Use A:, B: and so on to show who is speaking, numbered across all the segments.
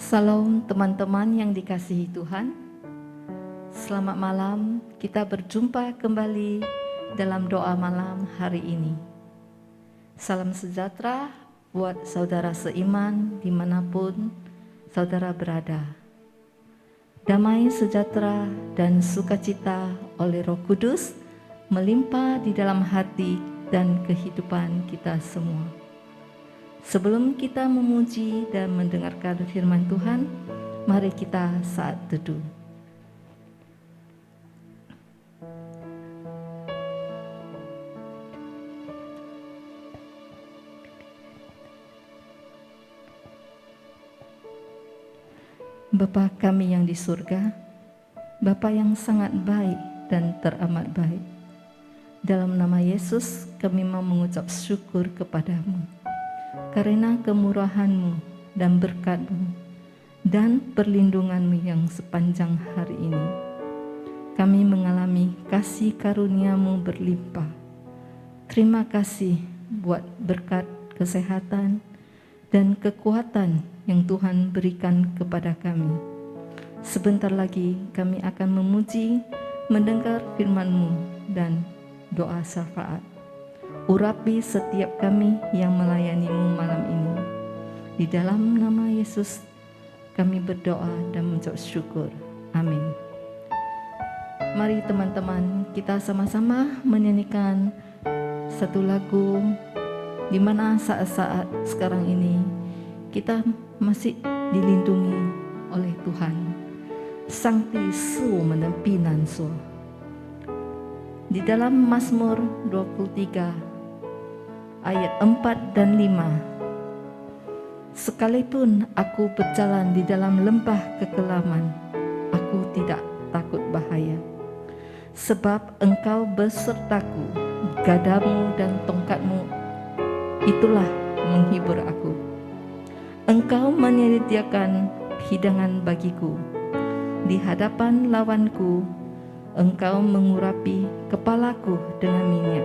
A: Salam teman-teman yang dikasihi Tuhan. Selamat malam, kita berjumpa kembali dalam doa malam hari ini. Salam sejahtera buat saudara seiman dimanapun saudara berada. Damai sejahtera dan sukacita oleh Roh Kudus melimpah di dalam hati dan kehidupan kita semua. Sebelum kita memuji dan mendengarkan firman Tuhan, mari kita saat teduh. Bapa kami yang di surga, Bapa yang sangat baik dan teramat baik. Dalam nama Yesus kami mau mengucap syukur kepadamu. Karena kemurahan-Mu dan berkat-Mu dan perlindungan-Mu yang sepanjang hari ini, kami mengalami kasih karunia-Mu berlimpah. Terima kasih buat berkat kesehatan dan kekuatan yang Tuhan berikan kepada kami. Sebentar lagi kami akan memuji, mendengar firman-Mu dan doa syafaat. Urapi setiap kami yang melayani-Mu malam ini. Di dalam nama Yesus kami berdoa dan mengucap syukur. Amin. Mari teman-teman kita sama-sama menyanyikan satu lagu di mana saat-saat sekarang ini kita masih dilindungi oleh Tuhan. Sangti su menempinan su. Di dalam Mazmur 23 ayat 4 dan 5. Sekalipun aku berjalan di dalam lembah kekelaman, aku tidak takut bahaya. Sebab Engkau besertaku, gadamu dan tongkatmu, itulah menghibur aku. Engkau menyediakan hidangan bagiku. Di hadapan lawanku, Engkau mengurapi kepalaku dengan minyak.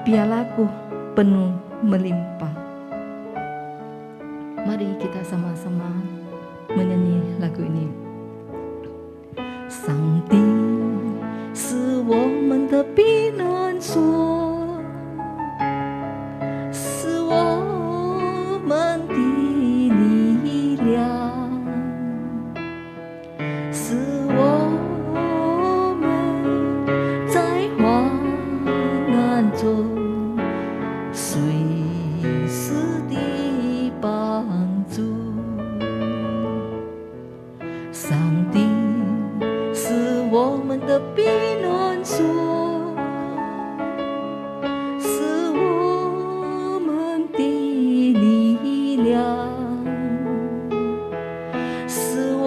A: Pialaku penuh melimpah. Mari kita sama-sama menyanyi lagu ini. 上帝是我们的避难所，是我们的力量，是我们在患难中随时的帮助。上帝是我们的避难所，是我们的力量，是我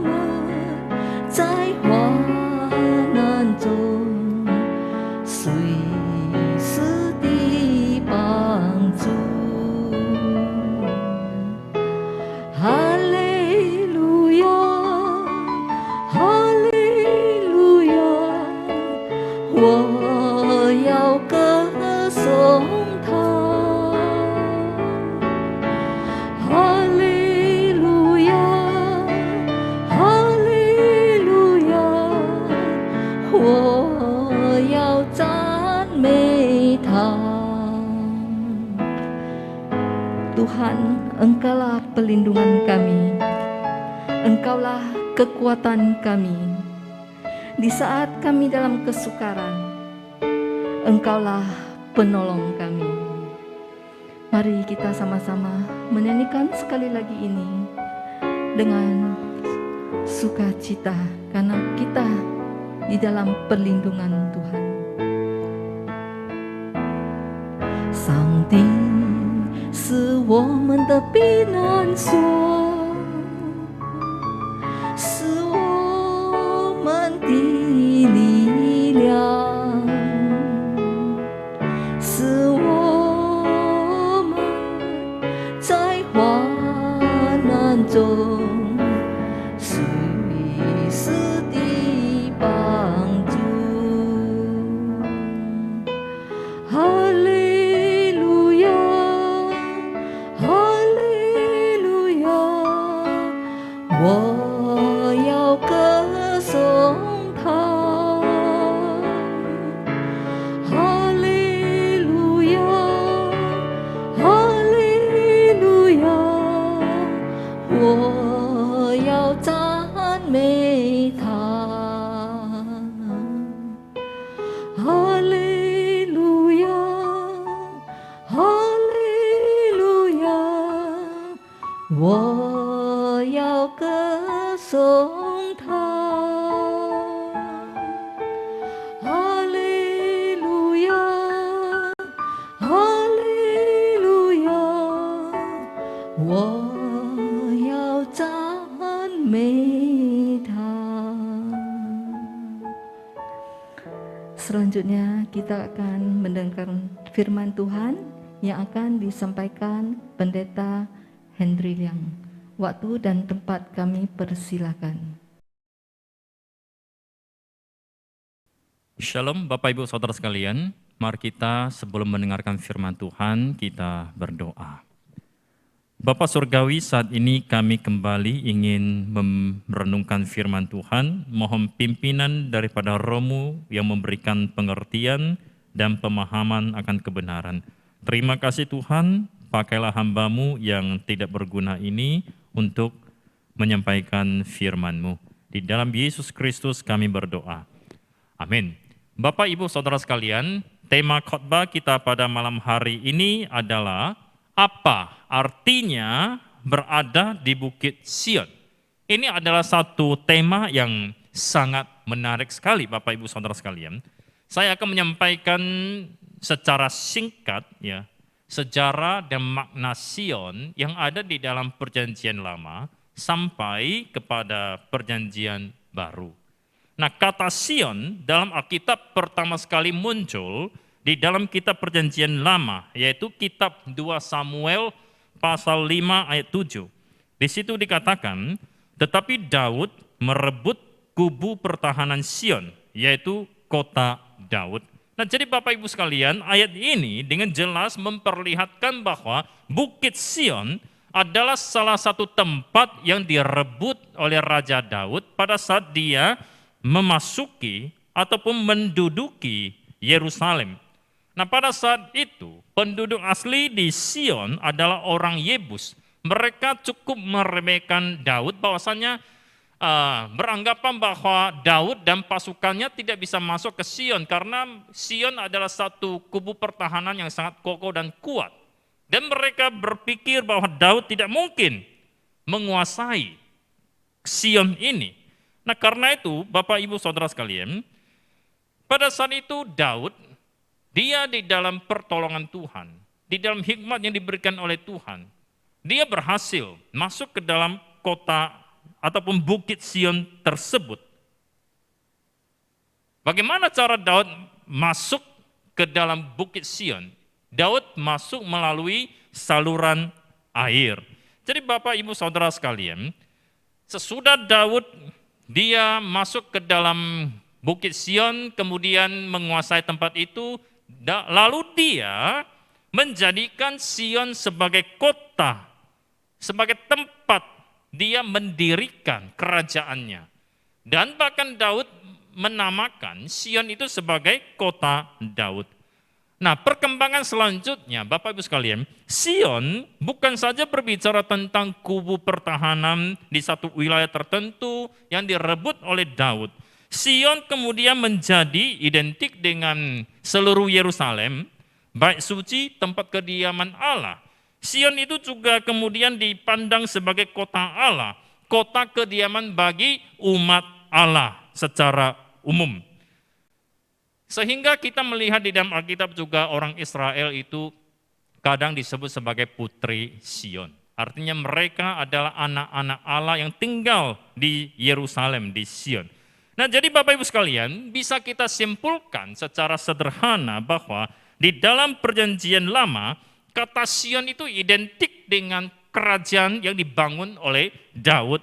A: 们在患难中随时的帮助。哈利路亚，哈利路亚，我要歌颂他。哈利路亚，哈利路亚，我要赞美他。Tuhan, Engkaulah pelindungan kami, Engkaulah kekuatan kami. Di saat kami dalam kesukaran, Engkaulah penolong kami. Mari kita sama-sama menyanyikan sekali lagi ini dengan sukacita karena kita di dalam perlindungan Tuhan. 上帝是我们的避难所，是我们的力量，是我们在患难中随时的帮助。哈利路亚，哈利路亚。我要歌颂他，哈利路亚，哈利路亚，我要赞美他，哈利路亚，哈利路亚，我要歌颂他，哈利路亚，哈利路亚，我要赞美他。Selanjutnya kita akan mendengar firman Tuhan yang akan disampaikan Pendeta Henry Liang. Waktu dan tempat kami persilakan.
B: Shalom Bapak Ibu Saudara sekalian, mari kita sebelum mendengarkan firman Tuhan, kita berdoa. Bapa Surgawi, saat ini kami kembali ingin merenungkan firman Tuhan, mohon pimpinan daripada Roh-Mu yang memberikan pengertian dan pemahaman akan kebenaran. Terima kasih Tuhan, pakailah hamba-Mu yang tidak berguna ini untuk menyampaikan firman-Mu. Di dalam Yesus Kristus kami berdoa. Amin. Bapak, Ibu, Saudara sekalian, tema khotbah kita pada malam hari ini adalah apa artinya berada di Bukit Sion. Ini adalah satu tema yang sangat menarik sekali, Bapak, Ibu, Saudara sekalian. Saya akan menyampaikan secara singkat ya, sejarah dan makna Sion yang ada di dalam Perjanjian Lama sampai kepada Perjanjian Baru. Nah, kata Sion dalam Alkitab pertama sekali muncul di dalam kitab Perjanjian Lama, yaitu kitab 2 Samuel pasal 5 ayat 7. Di situ dikatakan, tetapi Daud merebut kubu pertahanan Sion, yaitu kota Daud. Nah, jadi Bapak Ibu sekalian, ayat ini dengan jelas memperlihatkan bahwa Bukit Sion adalah salah satu tempat yang direbut oleh Raja Daud pada saat dia memasuki ataupun menduduki Yerusalem. Nah, pada saat itu penduduk asli di Sion adalah orang Yebus. Mereka cukup meremehkan Daud, bahwasanya beranggapan bahwa Daud dan pasukannya tidak bisa masuk ke Sion karena Sion adalah satu kubu pertahanan yang sangat kokoh dan kuat. Dan mereka berpikir bahwa Daud tidak mungkin menguasai Sion ini. Nah, karena itu Bapak Ibu Saudara sekalian, pada saat itu Daud, dia di dalam pertolongan Tuhan, di dalam hikmat yang diberikan oleh Tuhan, dia berhasil masuk ke dalam kota ataupun Bukit Sion tersebut. Bagaimana cara Daud masuk ke dalam Bukit Sion? Daud masuk melalui saluran air. Jadi Bapak Ibu Saudara sekalian, sesudah Daud dia masuk ke dalam Bukit Sion, kemudian menguasai tempat itu, lalu dia menjadikan Sion sebagai kota, sebagai tempat dia mendirikan kerajaannya. Dan bahkan Daud menamakan Sion itu sebagai kota Daud. Nah, perkembangan selanjutnya, Bapak Ibu sekalian, Sion bukan saja berbicara tentang kubu pertahanan di satu wilayah tertentu yang direbut oleh Daud. Sion kemudian menjadi identik dengan seluruh Yerusalem, bait suci, tempat kediaman Allah. Sion itu juga kemudian dipandang sebagai kota Allah, kota kediaman bagi umat Allah secara umum. Sehingga kita melihat di dalam Alkitab juga orang Israel itu kadang disebut sebagai putri Sion. Artinya mereka adalah anak-anak Allah yang tinggal di Yerusalem, di Sion. Nah, jadi Bapak Ibu sekalian, bisa kita simpulkan secara sederhana bahwa di dalam Perjanjian Lama, kata Sion itu identik dengan kerajaan yang dibangun oleh Daud,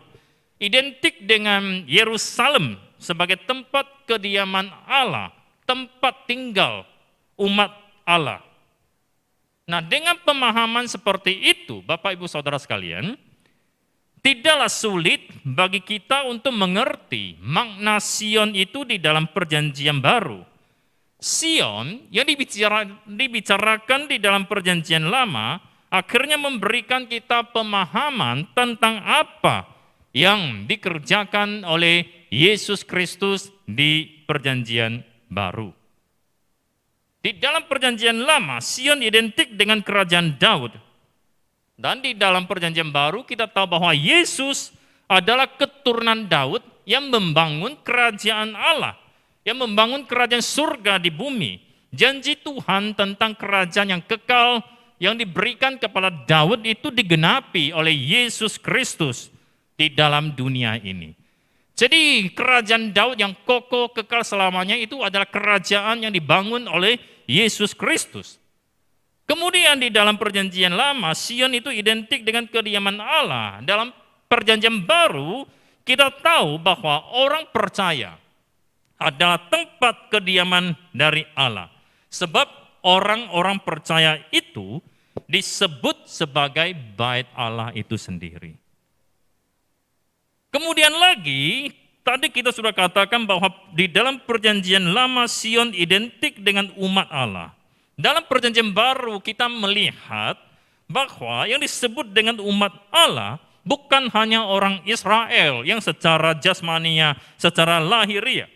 B: identik dengan Yerusalem sebagai tempat kediaman Allah, tempat tinggal umat Allah. Nah, dengan pemahaman seperti itu, Bapak Ibu Saudara sekalian, Tidaklah sulit bagi kita untuk mengerti makna Sion itu di dalam perjanjian baru. Sion yang dibicarakan di dalam perjanjian lama akhirnya memberikan kita pemahaman tentang apa yang dikerjakan oleh Yesus Kristus di perjanjian baru. Di dalam perjanjian lama, Sion identik dengan kerajaan Daud. Dan di dalam perjanjian baru kita tahu bahwa Yesus adalah keturunan Daud yang membangun kerajaan Allah, yang membangun kerajaan surga di bumi. Janji Tuhan tentang kerajaan yang kekal yang diberikan kepada Daud itu digenapi oleh Yesus Kristus di dalam dunia ini. Jadi kerajaan Daud yang kokoh kekal selamanya itu adalah kerajaan yang dibangun oleh Yesus Kristus. Kemudian di dalam perjanjian lama, Sion itu identik dengan kediaman Allah. Dalam perjanjian baru, kita tahu bahwa orang percaya adalah tempat kediaman dari Allah. Sebab orang-orang percaya itu disebut sebagai bait Allah itu sendiri. Kemudian lagi, tadi kita sudah katakan bahwa di dalam perjanjian lama, Sion identik dengan umat Allah. Dalam perjanjian baru kita melihat bahwa yang disebut dengan umat Allah bukan hanya orang Israel yang secara jasmania, secara lahiriah,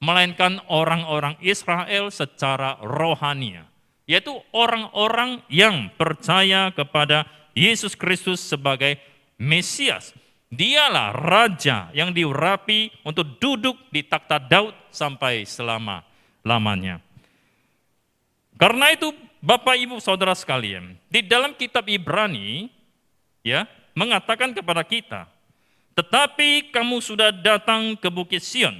B: melainkan orang-orang Israel secara rohania, yaitu orang-orang yang percaya kepada Yesus Kristus sebagai Mesias. Dialah Raja yang diurapi untuk duduk di takhta Daud sampai selama-lamanya. Karena itu Bapak Ibu Saudara sekalian, di dalam kitab Ibrani ya mengatakan kepada kita, tetapi kamu sudah datang ke Bukit Sion,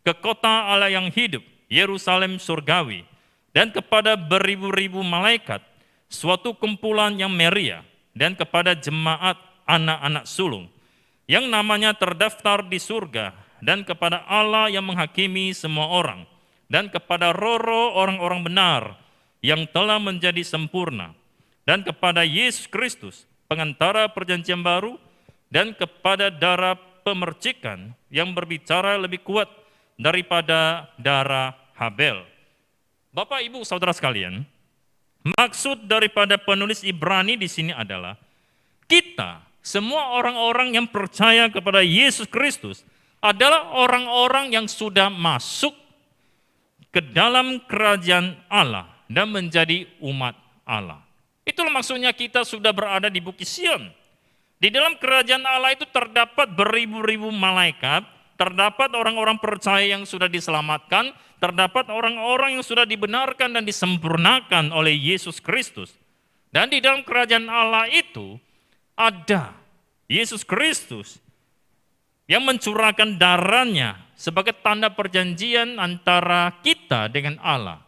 B: ke kota Allah yang hidup, Yerusalem surgawi, dan kepada beribu-ribu malaikat, suatu kumpulan yang meriah, dan kepada jemaat anak-anak sulung, yang namanya terdaftar di surga, dan kepada Allah yang menghakimi semua orang, dan kepada roh-roh orang-orang benar, yang telah menjadi sempurna, dan kepada Yesus Kristus, pengantara perjanjian baru, dan kepada darah pemercikan yang berbicara lebih kuat daripada darah Habel. Bapak Ibu Saudara sekalian, maksud daripada penulis Ibrani di sini adalah kita, semua orang-orang yang percaya kepada Yesus Kristus adalah orang-orang yang sudah masuk ke dalam kerajaan Allah dan menjadi umat Allah. Itulah maksudnya kita sudah berada di Bukit Sion. Di dalam kerajaan Allah itu terdapat beribu-ribu malaikat, terdapat orang-orang percaya yang sudah diselamatkan, terdapat orang-orang yang sudah dibenarkan dan disempurnakan oleh Yesus Kristus. Dan di dalam kerajaan Allah itu ada Yesus Kristus yang mencurahkan darahnya sebagai tanda perjanjian antara kita dengan Allah.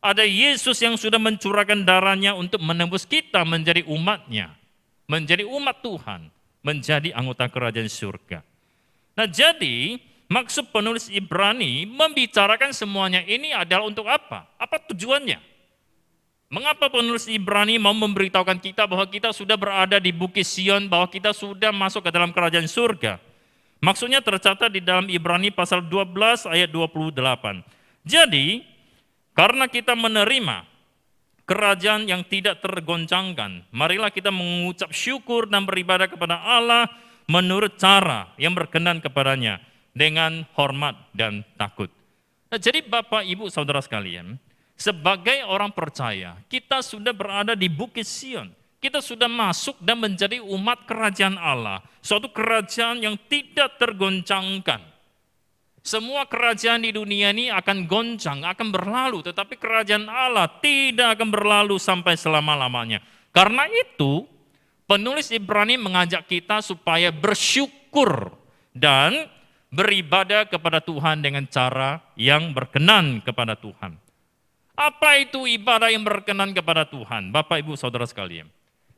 B: Ada Yesus yang sudah mencurahkan darahnya untuk menembus kita menjadi umatnya, menjadi umat Tuhan, menjadi anggota kerajaan surga. Nah jadi maksud penulis Ibrani membicarakan semuanya ini adalah untuk apa? Apa tujuannya? Mengapa penulis Ibrani mau memberitahukan kita bahwa kita sudah berada di Bukit Sion, bahwa kita sudah masuk ke dalam kerajaan surga? Maksudnya tercatat di dalam Ibrani pasal 12 ayat 28. Jadi, karena kita menerima kerajaan yang tidak tergoncangkan, marilah kita mengucap syukur dan beribadah kepada Allah menurut cara yang berkenan kepadanya dengan hormat dan takut. Nah, jadi Bapak, Ibu, Saudara sekalian, sebagai orang percaya, kita sudah berada di Bukit Sion. Kita sudah masuk dan menjadi umat kerajaan Allah, suatu kerajaan yang tidak tergoncangkan. Semua kerajaan di dunia ini akan goncang, akan berlalu, tetapi kerajaan Allah tidak akan berlalu sampai selama-lamanya. Karena itu, penulis Ibrani mengajak kita supaya bersyukur dan beribadah kepada Tuhan dengan cara yang berkenan kepada Tuhan. Apa itu ibadah yang berkenan kepada Tuhan? Bapak, Ibu, Saudara sekalian.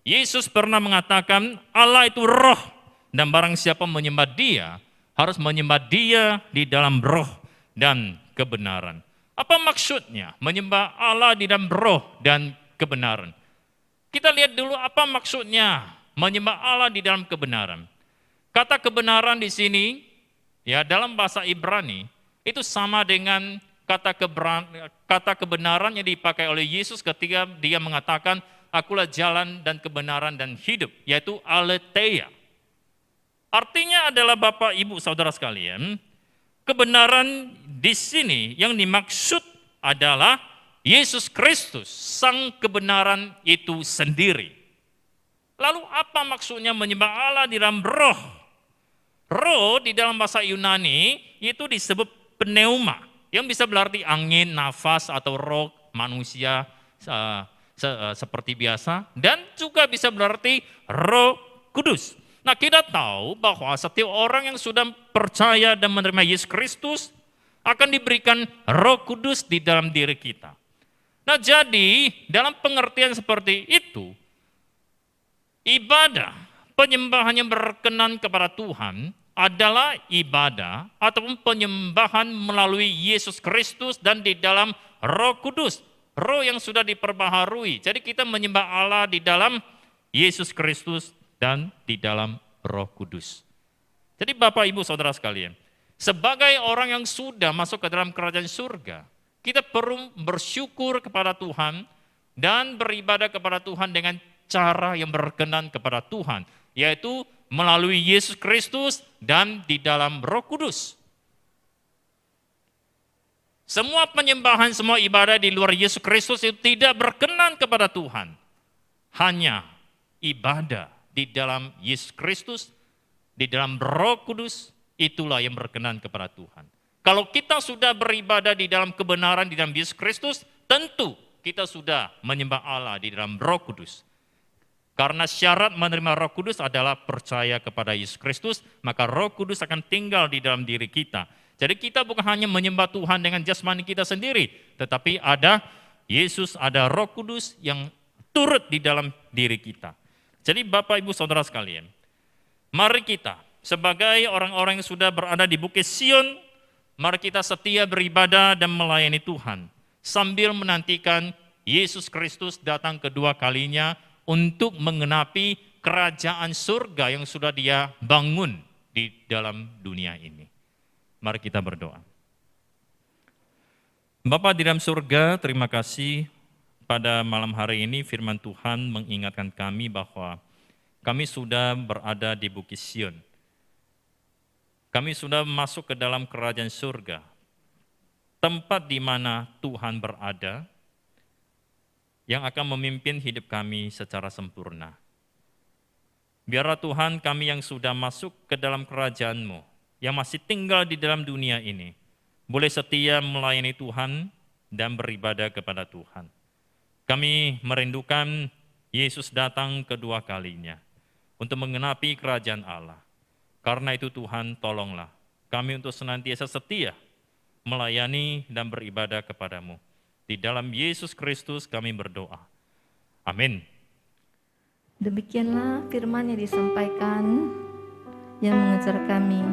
B: Yesus pernah mengatakan Allah itu roh, dan barang siapa menyembah Dia, harus menyembah Dia di dalam roh dan kebenaran. Apa maksudnya menyembah Allah di dalam roh dan kebenaran? Kita lihat dulu apa maksudnya menyembah Allah di dalam kebenaran. Kata kebenaran di sini, ya dalam bahasa Ibrani, itu sama dengan kata kebenaran yang dipakai oleh Yesus ketika dia mengatakan, akulah jalan dan kebenaran dan hidup, yaitu aletheia. Artinya adalah Bapak, Ibu, Saudara sekalian, kebenaran di sini yang dimaksud adalah Yesus Kristus, sang kebenaran itu sendiri. Lalu apa maksudnya menyembah Allah di dalam roh? Roh di dalam bahasa Yunani itu disebut pneuma, yang bisa berarti angin, nafas, atau roh manusia seperti biasa, dan juga bisa berarti Roh Kudus. Nah, kita tahu bahwa setiap orang yang sudah percaya dan menerima Yesus Kristus akan diberikan Roh Kudus di dalam diri kita. Nah, jadi dalam pengertian seperti itu, ibadah, penyembahan yang berkenan kepada Tuhan adalah ibadah ataupun penyembahan melalui Yesus Kristus dan di dalam Roh Kudus, Roh yang sudah diperbaharui. Jadi kita menyembah Allah di dalam Yesus Kristus dan di dalam Roh Kudus. Jadi Bapak, Ibu, Saudara sekalian, sebagai orang yang sudah masuk ke dalam kerajaan surga, kita perlu bersyukur kepada Tuhan dan beribadah kepada Tuhan dengan cara yang berkenan kepada Tuhan, yaitu melalui Yesus Kristus dan di dalam Roh Kudus. Semua penyembahan, semua ibadah di luar Yesus Kristus itu tidak berkenan kepada Tuhan. Hanya ibadah di dalam Yesus Kristus, di dalam Roh Kudus, itulah yang berkenan kepada Tuhan. Kalau kita sudah beribadah di dalam kebenaran di dalam Yesus Kristus, tentu kita sudah menyembah Allah di dalam Roh Kudus. Karena syarat menerima Roh Kudus adalah percaya kepada Yesus Kristus, maka Roh Kudus akan tinggal di dalam diri kita. Jadi kita bukan hanya menyembah Tuhan dengan jasmani kita sendiri, tetapi ada Yesus, ada Roh Kudus yang turut di dalam diri kita. Jadi Bapak, Ibu, Saudara sekalian, mari kita sebagai orang-orang yang sudah berada di Bukit Sion, mari kita setia beribadah dan melayani Tuhan, sambil menantikan Yesus Kristus datang kedua kalinya untuk menggenapi kerajaan surga yang sudah Dia bangun di dalam dunia ini. Mari kita berdoa. Bapa di dalam surga, terima kasih pada malam hari ini firman Tuhan mengingatkan kami bahwa kami sudah berada di Bukit Sion. Kami sudah masuk ke dalam kerajaan surga, tempat di mana Tuhan berada, yang akan memimpin hidup kami secara sempurna. Biarlah Tuhan, kami yang sudah masuk ke dalam kerajaan-Mu, yang masih tinggal di dalam dunia ini, boleh setia melayani Tuhan dan beribadah kepada Tuhan. Kami merindukan Yesus datang kedua kalinya untuk menggenapi kerajaan Allah. Karena itu Tuhan, tolonglah kami untuk senantiasa setia melayani dan beribadah kepadamu. Di dalam Yesus Kristus kami berdoa. Amin.
A: Demikianlah firman yang disampaikan yang mengajar kami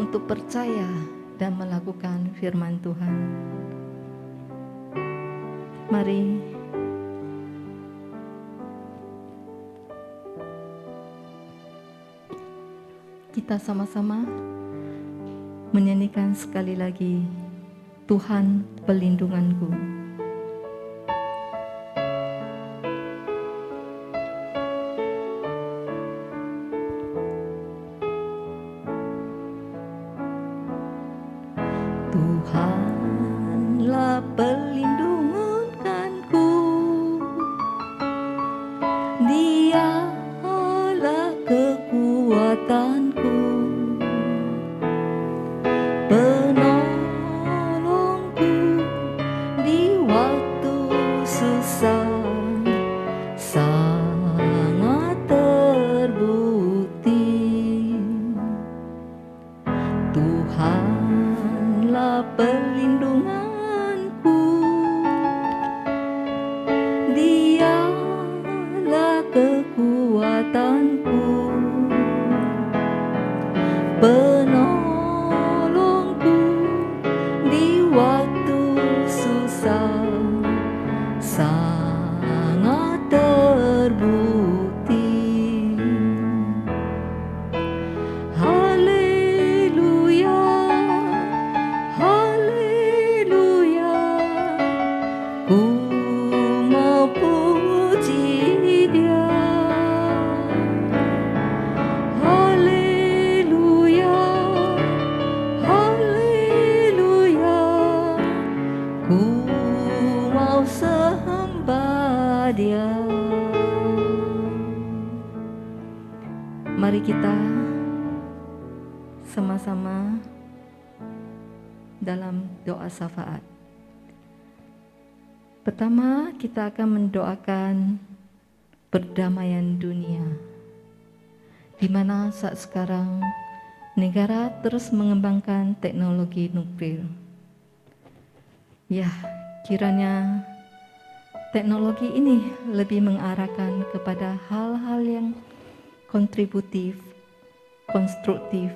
A: untuk percaya dan melakukan firman Tuhan. Mari kita sama-sama menyanyikan sekali lagi, Tuhan pelindunganku. Tuhanlah pelindunganku, Dialah kekuatanku, penolongku di waktu susah, sangat terbukti. Tuhanlah pelindunganku, Dialah kekuatanku, penolongku di waktu susah, sangat terbukti. sama-sama dalam doa syafaat. Pertama, kita akan mendoakan perdamaian dunia, di mana saat sekarang negara terus mengembangkan teknologi nuklir. Ya, kiranya teknologi ini lebih mengarahkan kepada hal-hal yang kontributif, konstruktif,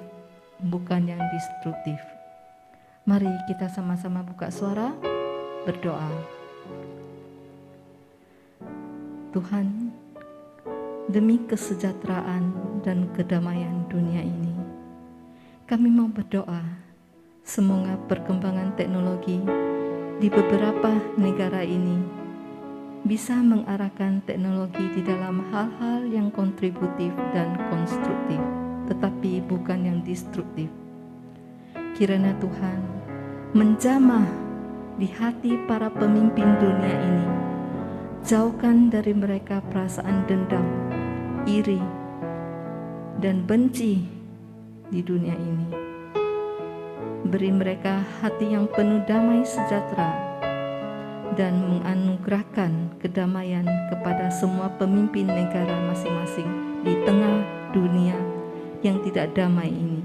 A: bukan yang destruktif. Mari kita sama-sama buka suara, berdoa. Tuhan, demi kesejahteraan dan kedamaian dunia ini, kami mau berdoa, semoga perkembangan teknologi di beberapa negara ini bisa mengarahkan teknologi di dalam hal-hal yang kontributif dan konstruktif, tetapi bukan yang destruktif. Kiranya Tuhan menjamah di hati para pemimpin dunia ini, jauhkan dari mereka perasaan dendam, iri, dan benci di dunia ini. Beri mereka hati yang penuh damai sejahtera dan menganugerahkan kedamaian kepada semua pemimpin negara masing-masing di tengah dunia yang tidak damai ini.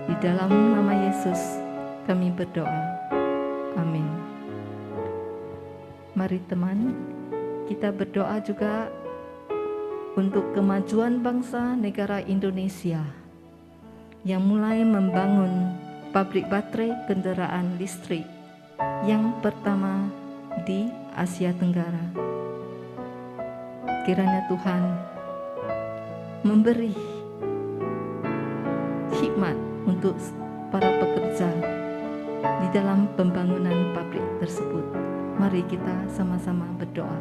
A: Di dalam nama Yesus kami berdoa. Amin. Mari teman, kita berdoa juga untuk kemajuan bangsa negara Indonesia yang mulai membangun pabrik baterai kendaraan listrik yang pertama di Asia Tenggara. Kiranya Tuhan memberi hikmat untuk para pekerja di dalam pembangunan pabrik tersebut. Mari kita sama-sama berdoa.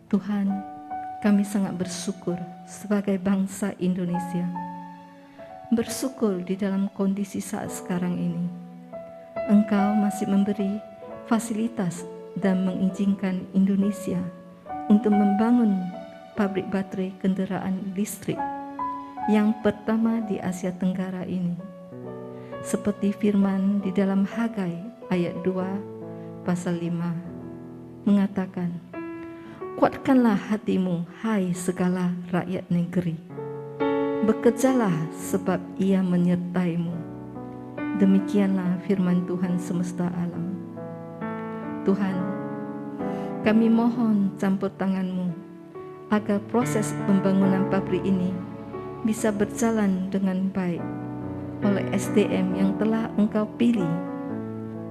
A: Tuhan, kami sangat bersyukur sebagai bangsa Indonesia. Bersyukur di dalam kondisi saat sekarang ini, Engkau masih memberi fasilitas dan mengizinkan Indonesia untuk membangun pabrik baterai kendaraan listrik yang pertama di Asia Tenggara ini. Seperti firman di dalam Hagai ayat 2 pasal 5 mengatakan, kuatkanlah hatimu, hai segala rakyat negeri. Bekerjalah sebab Ia menyertaimu. Demikianlah firman Tuhan semesta alam. Tuhan, kami mohon campur tangan-Mu agar proses pembangunan pabrik ini bisa berjalan dengan baik oleh SDM yang telah Engkau pilih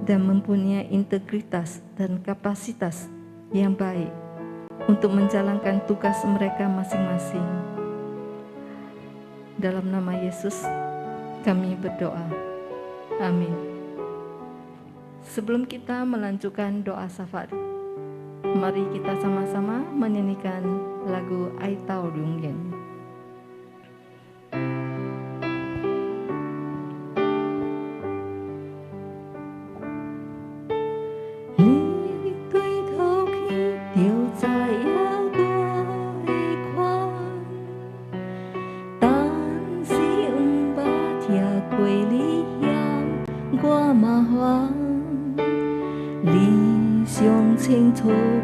A: dan mempunyai integritas dan kapasitas yang baik untuk menjalankan tugas mereka masing-masing. Dalam nama Yesus kami berdoa. Amin. Sebelum kita melanjutkan doa syafaat, mari kita sama-sama menyanyikan lagu Ai Tao Lung Yen.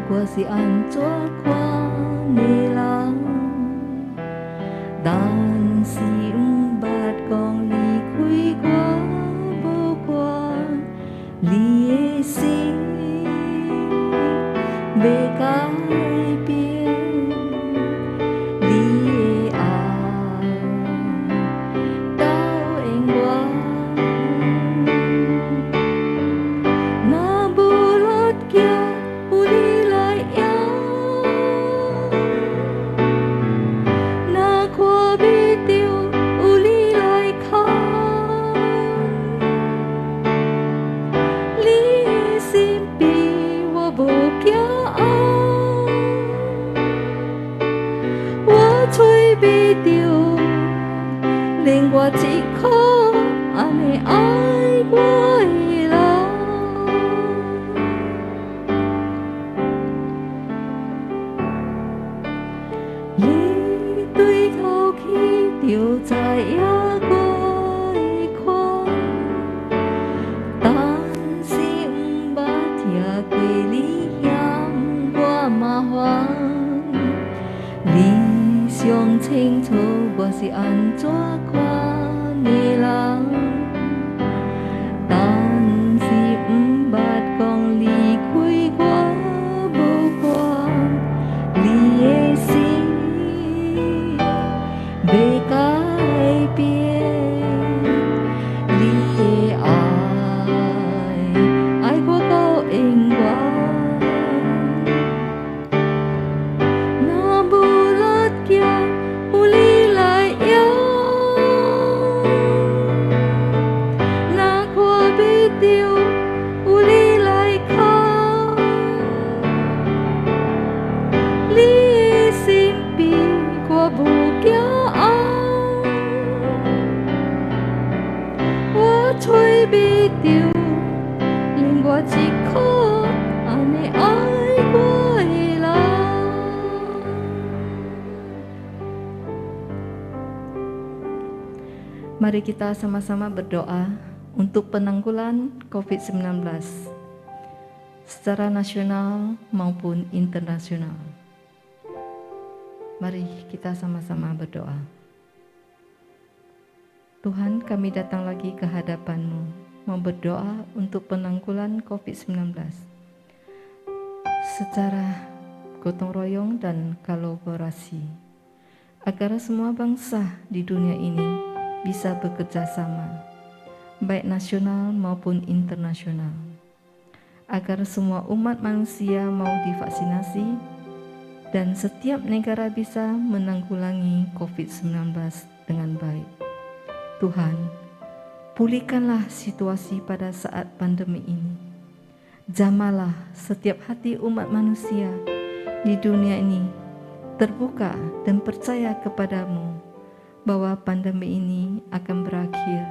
A: 我是安怎看的人，但是不捌讲离开我，无管你的心要改变，你的爱斗应我，若无落脚。令我一颗安尼爱我的人。又在呀过一宽，但是唔捌听过你嫌我麻烦。你想清楚我是安怎款的人，但是唔捌讲离开我无关，你的心袂改变，你的爱我到永远。若无力行，有你来摇；若看袂着，有你来靠。你的身边，我无骄傲。我找袂着，连我一颗安尼爱我的人。Mari kita sama-sama berdoa untuk penanggulan COVID-19 secara nasional maupun internasional. Mari kita sama-sama berdoa. Tuhan, kami datang lagi ke hadapan-Mu, mau berdoa untuk penanggulan COVID-19 secara gotong royong dan kolaborasi, agar semua bangsa di dunia ini bisa bekerja sama, baik nasional maupun internasional, agar semua umat manusia mau divaksinasi dan setiap negara bisa menanggulangi COVID-19 dengan baik. Tuhan, pulihkanlah situasi pada saat pandemi ini. Jamalah setiap hati umat manusia di dunia ini terbuka dan percaya kepadamu bahwa pandemi ini akan berakhir.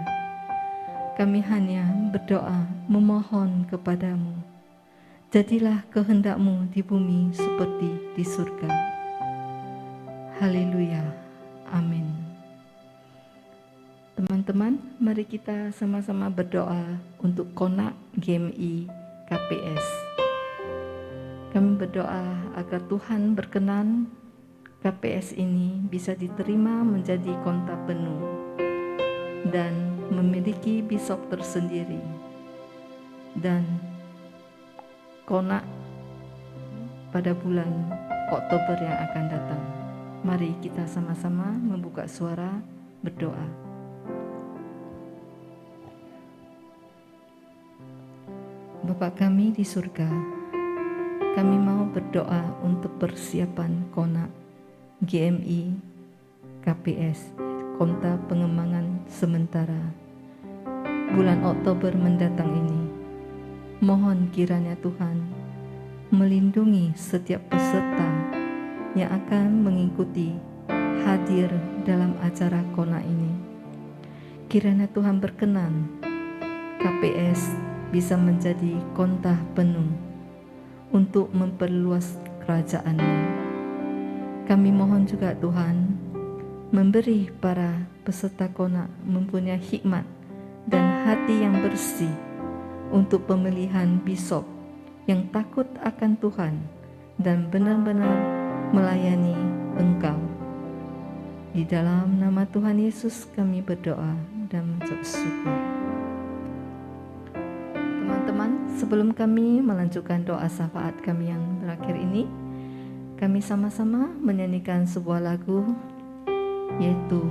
A: Kami hanya berdoa memohon kepadamu, jadilah kehendak-Mu di bumi seperti di surga. Haleluya, amin. Teman-teman, mari kita sama-sama berdoa untuk Konak GMI KPS. Kami berdoa agar Tuhan berkenan KPS ini bisa diterima menjadi konta penuh dan memiliki bisop tersendiri dan konak pada bulan Oktober yang akan datang. Mari kita sama-sama membuka suara berdoa. Bapa kami di surga, kami mau berdoa untuk persiapan konak GMI KPS, konta pengembangan sementara bulan Oktober mendatang ini. Mohon kiranya Tuhan melindungi setiap peserta yang akan mengikuti hadir dalam acara konak ini. Kiranya Tuhan berkenan KPS bisa menjadi konta penuh untuk memperluas kerajaan-Mu. Kami mohon juga Tuhan, memberi para peserta konak mempunyai hikmat dan hati yang bersih untuk pemilihan bisop yang takut akan Tuhan dan benar-benar melayani Engkau. Di dalam nama Tuhan Yesus kami berdoa dan mengucap syukur. Teman-teman, sebelum kami melanjutkan doa syafaat kami yang terakhir ini, kami sama-sama menyanyikan sebuah lagu, yaitu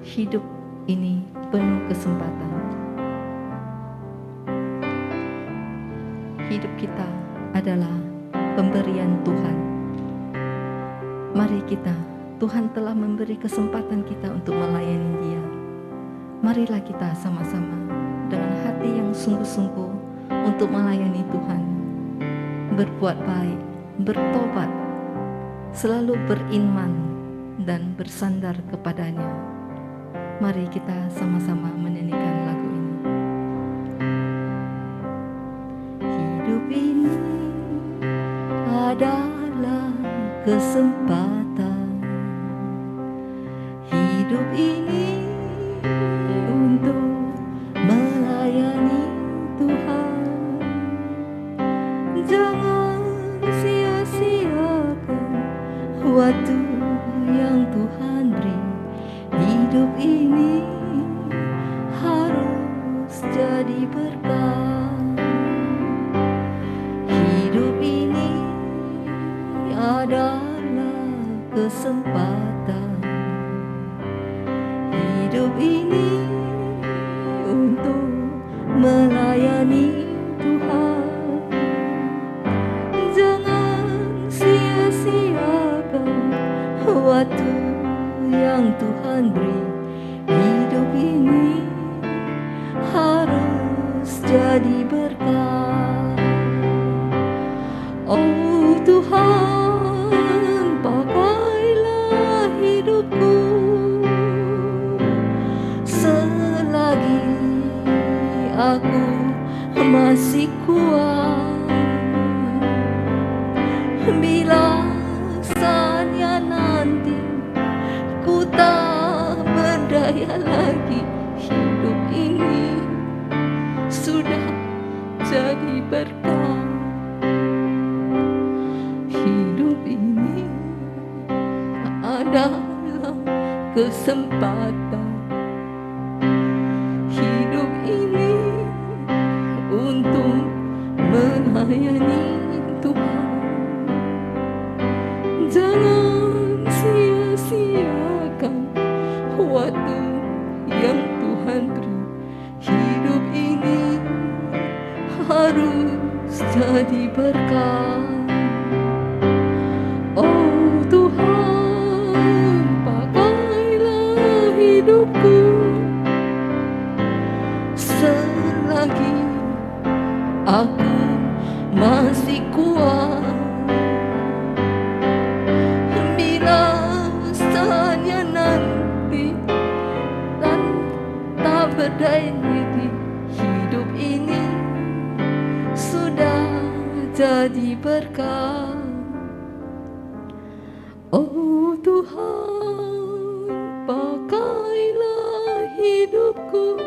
A: Hidup Ini Penuh Kesempatan. Hidup kita adalah pemberian Tuhan. Mari kita, Tuhan telah memberi kesempatan kita untuk melayani Dia. Marilah kita sama-sama dengan hati yang sungguh-sungguh untuk melayani Tuhan, berbuat baik, bertobat, selalu beriman dan bersandar kepadanya. Mari kita sama-sama menyanyikan lagu ini. Hidup ini adalah kesempatan hidup ini untuk melayani Tuhan. Jangan sia-siakan waktu yang Tuhan beri. Hidup ini harus jadi berkah. Hidup ini adalah kesempatan. Hidup ini untuk melayani Tuhan. Jangan sia-siakan waktu yang Tuhan beri. Hidup ini harus jadi berkah. Oh Tuhan, pakailah hidupku selagi aku masih kuat. Bila saatnya nanti ku tak berdaya lagi, hidup ini sudah jadi berkah. Hidup ini adalah kesempatan. Hidup ini untuk melayani Tuhan. Jangan sia-siakan waktu yang Tuhan beri. Hidup ini harus jadi berkah. Oh Tuhan, pakailah hidupku selagi aku masih kuat. Bila saatnya nanti dan tak berdaya lagi, hidup ini sudah jadi berkah. Oh Tuhan, pakailah hidupku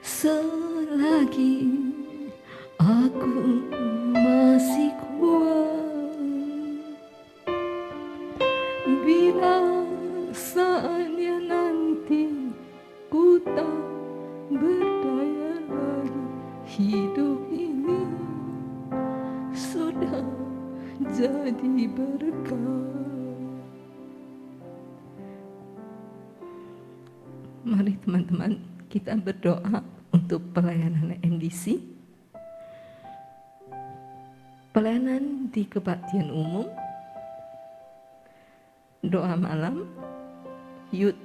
A: selagi aku masih kuat. Bila saatnya nanti ku tak berdaya lagi, hidup ini sudah jadi berkah. Mari teman-teman, kita berdoa untuk pelayanan MDC, pelayanan di kebaktian umum, doa malam, youth,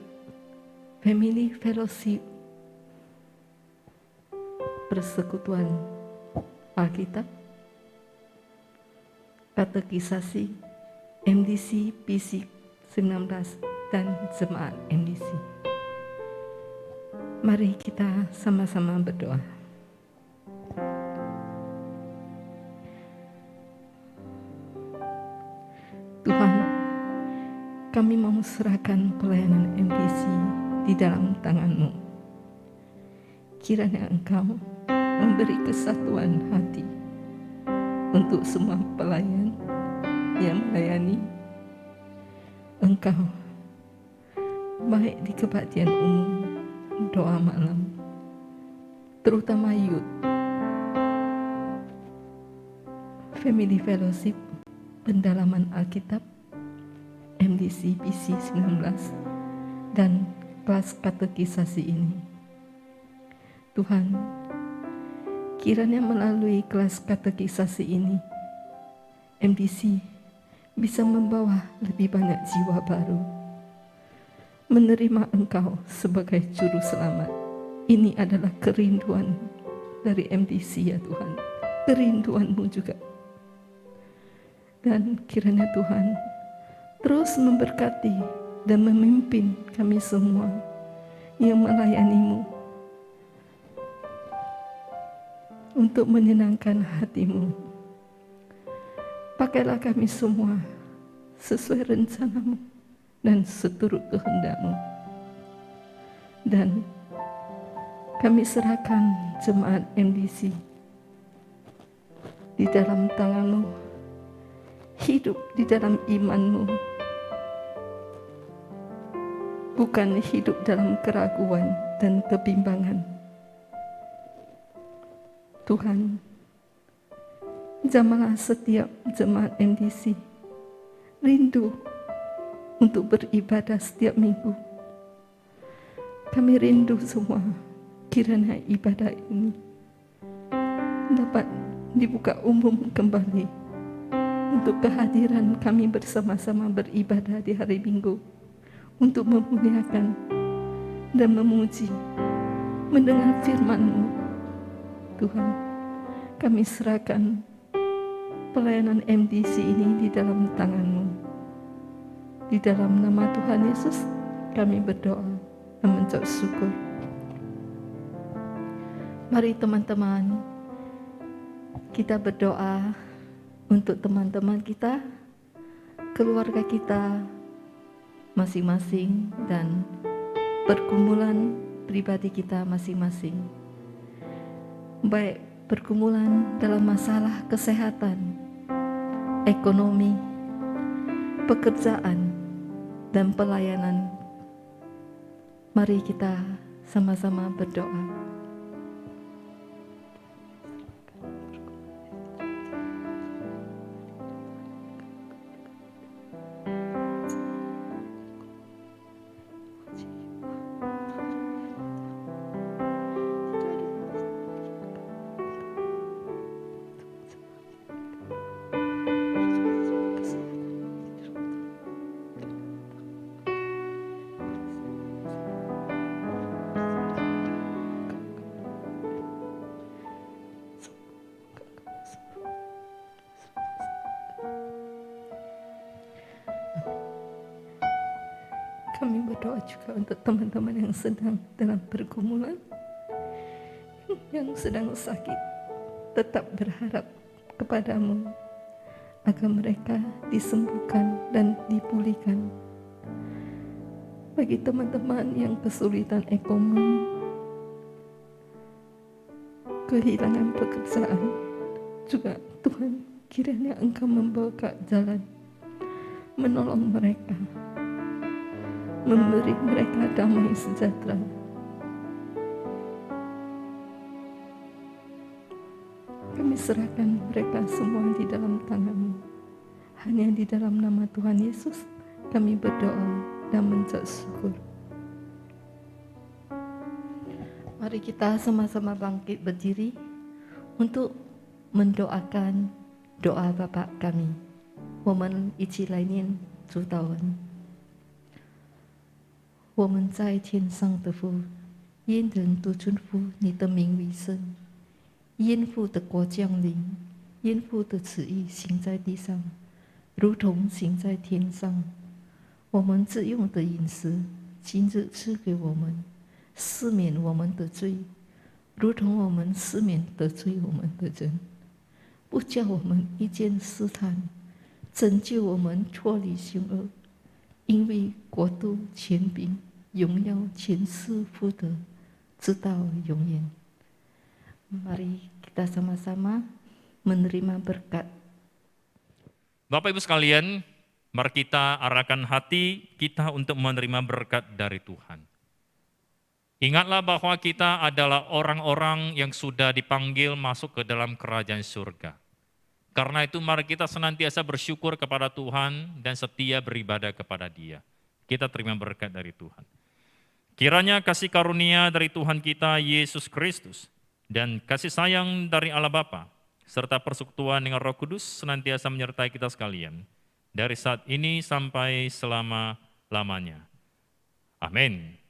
A: family fellowship, persekutuan Alkitab, katekisasi, MDC PC 19 dan jemaat MDC. Mari kita sama-sama berdoa. Tuhan, kami mau serahkan pelayanan MDC di dalam tangan-Mu. Kiranya Engkau memberi kesatuan hati untuk semua pelayan yang melayani Engkau, baik di kebaktian umum, doa malam, terutama youth, family fellowship, pendalaman Alkitab, MDC PC 19, dan kelas katekisasi ini. Tuhan, kiranya melalui kelas katekisasi ini, MDC bisa membawa lebih banyak jiwa baru, menerima Engkau sebagai Juru Selamat. Ini adalah kerinduan dari MDC ya Tuhan, kerinduan-Mu juga. Dan kiranya Tuhan terus memberkati dan memimpin kami semua yang melayani-Mu untuk menyenangkan hati-Mu. Pakailah kami semua sesuai rencana-Mu dan seturut kehendak-Mu. Dan kami serahkan jemaat MDC di dalam tangan-Mu, hidup di dalam iman-Mu, bukan hidup dalam keraguan dan kebimbangan. Tuhan, jamahlah setiap jemaat MDC rindu untuk beribadah setiap minggu. Kami rindu semua kiranya ibadah ini dapat dibuka umum kembali untuk kehadiran kami bersama-sama beribadah di hari Minggu, untuk memuliakan dan memuji, mendengar firman-Mu. Tuhan, kami serahkan pelayanan MDC ini di dalam tangan-Mu. Di dalam nama Tuhan Yesus kami berdoa dan mengucap syukur. Mari teman-teman, kita berdoa untuk teman-teman kita, keluarga kita masing-masing, dan pergumulan pribadi kita masing-masing. Baik pergumulan dalam masalah kesehatan, ekonomi, pekerjaan, dan pelayanan. Mari kita sama-sama berdoa. Kami berdoa juga untuk teman-teman yang sedang dalam pergumulan, yang sedang sakit, tetap berharap kepada-Mu agar mereka disembuhkan dan dipulihkan. Bagi teman-teman yang kesulitan ekonomi, kehilangan pekerjaan, juga Tuhan, kiranya Engkau membuka jalan, menolong mereka, memberi mereka damai sejahtera. Kami serahkan mereka semua di dalam tangan-Mu. Hanya di dalam nama Tuhan Yesus kami berdoa dan mengucap syukur. Mari kita sama-sama bangkit berdiri untuk mendoakan doa Bapa kami. 我们一起来念主祷文。我们在天上的父，愿人都尊呼你的名为圣。愿父的国降临，愿父的旨意行在地上，如同行在天上。我们自用的饮食，今日赐给我们，赦免我们的罪，如同我们赦免得罪我们的人，不叫我们遇见试探，拯救我们脱离凶恶。因为国度、权柄、荣耀全是父的，直到永远。Mari kita sama-sama menerima berkat.
B: Bapak Ibu sekalian, mari kita arahkan hati kita untuk menerima berkat dari Tuhan. Ingatlah bahwa kita adalah orang-orang yang sudah dipanggil masuk ke dalam kerajaan surga. Karena itu mari kita senantiasa bersyukur kepada Tuhan dan setia beribadah kepada Dia. Kita terima berkat dari Tuhan. Kiranya kasih karunia dari Tuhan kita Yesus Kristus dan kasih sayang dari Allah Bapa serta persekutuan dengan Roh Kudus senantiasa menyertai kita sekalian dari saat ini sampai selama-lamanya. Amin.